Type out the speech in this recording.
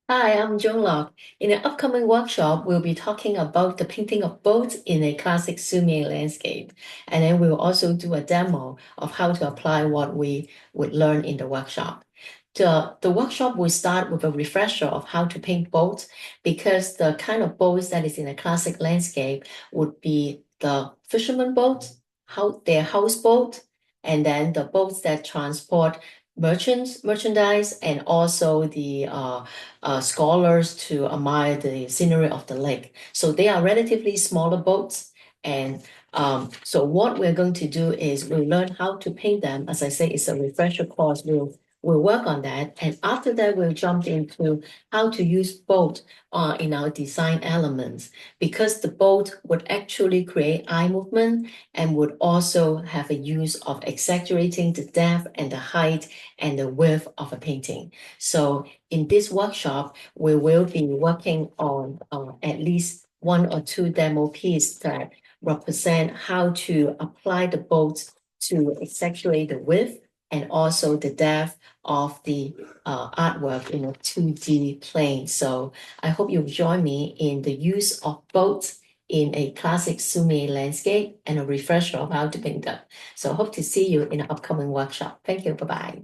Hi, I'm Junglock. In the upcoming workshop, we'll be talking about the painting of boats in a classic Sumi landscape. And then we'll also do a demo of how to apply what we would learn in the workshop. The workshop will start with a refresher of how to paint boats because the kind of boats that is in a classic landscape would be the fisherman boat, their houseboat, and then the boats that transport merchandise, and also the scholars to admire the scenery of the lake. So they are relatively smaller boats. And so what we're going to do is we'll learn how to paint them. As I say, it's a refresher course. We'll work on that. And after that, we'll jump into how to use boat in our design elements because the boat would actually create eye movement and would also have a use of exaggerating the depth and the height and the width of a painting. So in this workshop, we will be working on at least one or two demo pieces that represent how to apply the bolts to exaggerate the width and also the depth of the artwork in a 2D plane. So I hope you'll join me in the use of boats in a classic Sumi landscape and a refresher of how to paint them. So hope to see you in the upcoming workshop. Thank you. Bye-bye.